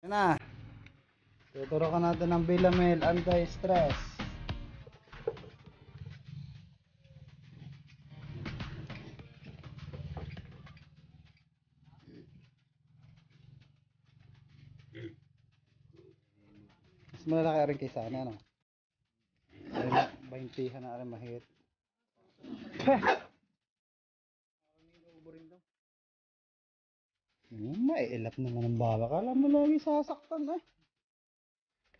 Yan na. Tuturo ka natin ng Villamil anti-stress. Mas malalaki rin kaysa ano. Ay, 20 na rin mahigit. Maiilap naman ang bala. Kala mo lagi sasaktan eh.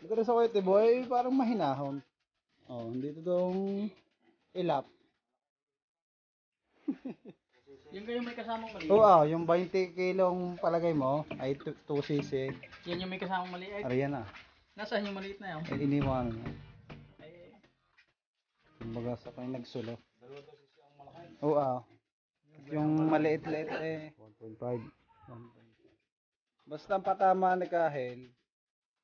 Dito rin sa Kuwait boy, parang mahinahon. Oh, hindi totoong ilap. Yung kayo may kasamang mali. Oo, yung 20 kilong palagay mo ay 2cc. Yan yung may kasamang mali. Ay, Ariyan na. nasaan yung maliit na yun? Ay, iniwan na. Ay, Kumbaga sa kanya nagsulo. Oo. Yung maliit-liit eh 1.5. Basta ang patama ni Kahil,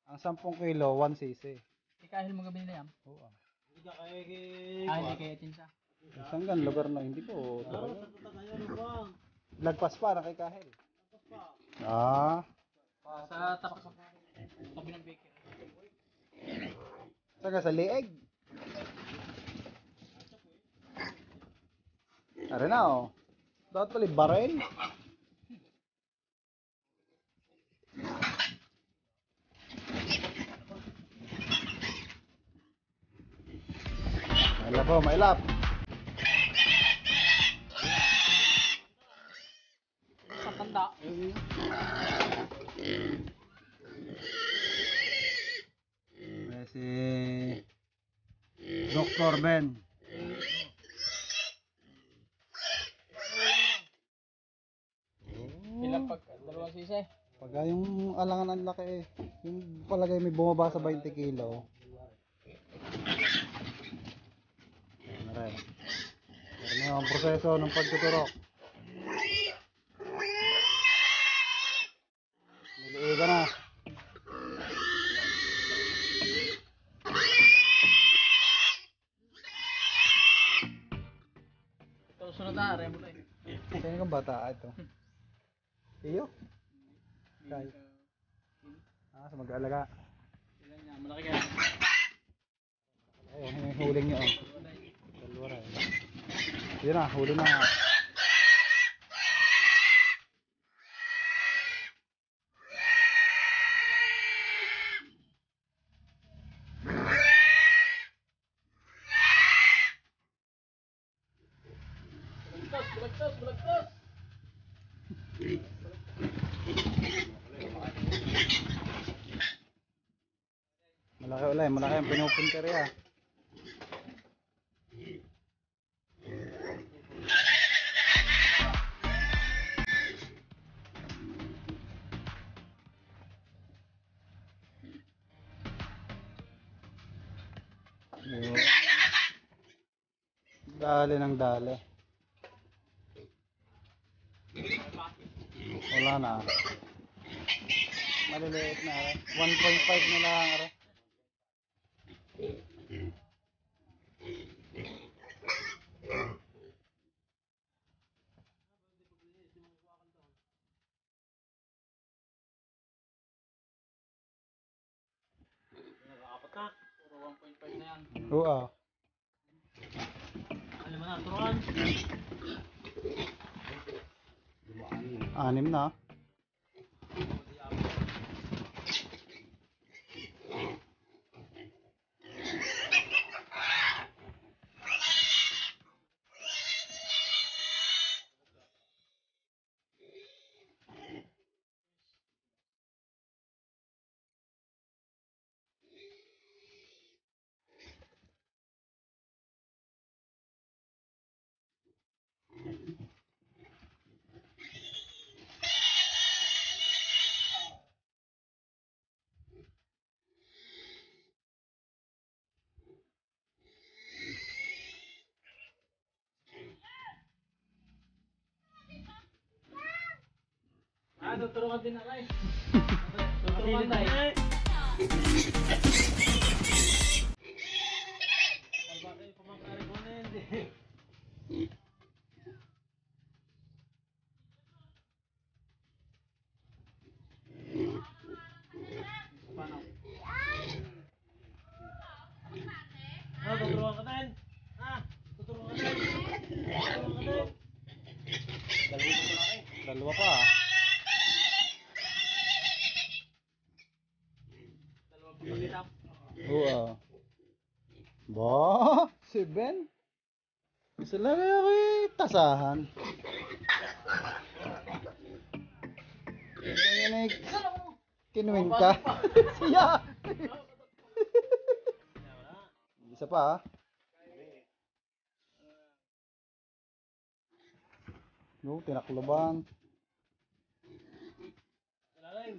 ang 10 kilo 1cc. ikahil mo gabi na yan. Oo. Hindi kaya tinsa. Isang gan lugar na hindi ko. Lagpas pa na kay Kahil. Ah, Sa tapak tabi ng baker. saka sa lieg. Ari na oh. Dapat pala baril. Mailap po, mailap. Sa tanda. May si Dr. Ben. Ilang pag dalawang sisi. Pagka yung alangan ang laki eh. Yung palagay may bumaba sa 20 kilo. Ayan. Meron na yung proseso ng pagtuturok. Niliig ka na. Ito sunod na, remo na eh. Sino kang bata ito? Iyo? Kay. Sa mag-aalaga. Ilan niya, malaki yan. Ayun, yung huling niyo. Dalawa rin. Yun na, huli na. Bulagtos! Malaki ang pinupunteriya. Yun. Dali ng dali. Wala na. Maliliit na. 1.5 na lang. Apat na. Puro 1.5 na yan. Oo. Alam mo na, turuan. 6 na. Tuturuan din na kay. Tuturuan tayo. Pagkakay pamangkari ko na hindi. Dalawa pa ah. Dalawa pa kita. Oo ah. Ba? Si Ben? Gusto lang ako tasahan. Yan ay kinuwin ka. Siya! Isa pa ah. No, tinakloban. Lalim.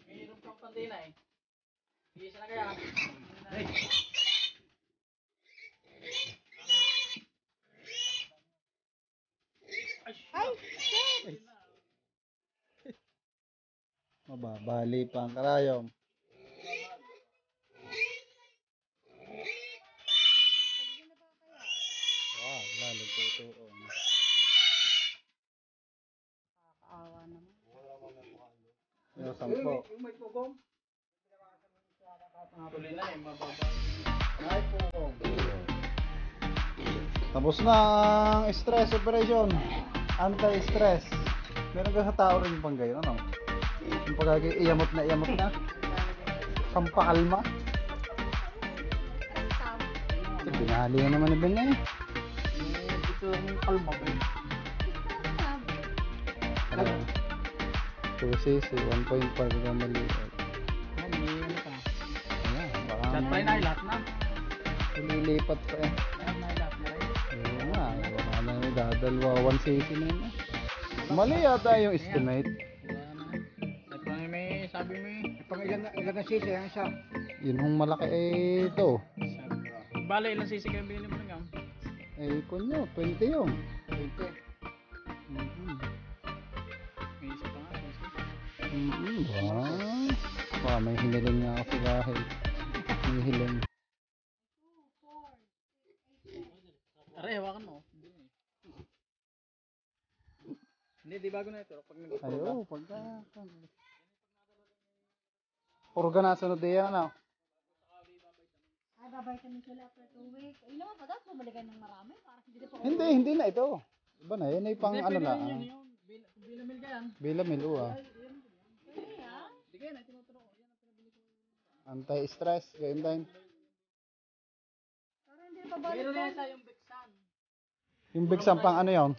May inom kang pandina eh. Isa na kaya. Ay. Ay, shit! Mababali pa ang karayom. Wow, lalo totoo. Nakakaawa naman. Yung 10. Tuloy na eh. Mababa. Tapos na ang stress operation. Anti-stress. Meron ka sa tao rin pang gayon, ano? Yung pagkagi iyamot na. Pampakalma. Ito, binali na naman ni Ben eh. Dito yung kalma ba yun? 2cc, 1.5 ka maliit. May ano pa. Ayan, baka Lahat pa yun ay lahat na. lilipat pa eh. Lahat na rin. Ayun nga, baka na dadalwa 1cc na yun eh. Mali yata yung estimate. Wala na. At pang may sabi mo eh. Pang ilan na sisi ang isa. Yun hong malaki eh ito. Bale, ilang sisi kayo binili mo ng gam? Eh, kunyo, 20 yun. 20. Mhm. May isa pa nga. Wow. Baka may hiniling nga kasi dahil. May hiling. Aray, hawakan mo. Hindi, di bago na ito. Pag Ayo, pagka. Puro ka na sunod yan, ano? Ay, babay kami sila after 2 weeks. Ay, naman pa dapat bumalikan ng marami. Parang hindi na pa Hindi na ito. Iba na, yan ay pang Hindi, ano pwede lang. rin yun, yun. Bilamil ka yan. Bilamil, ah. Pwede ah. Hindi ka yan, ay tinuturo ko. Yan ang pinabili ko. Anti-stress, ganyan din. Parang hindi na pabalik Meron na yan. yan sa yung Bexan. Yung big sampang ano yun?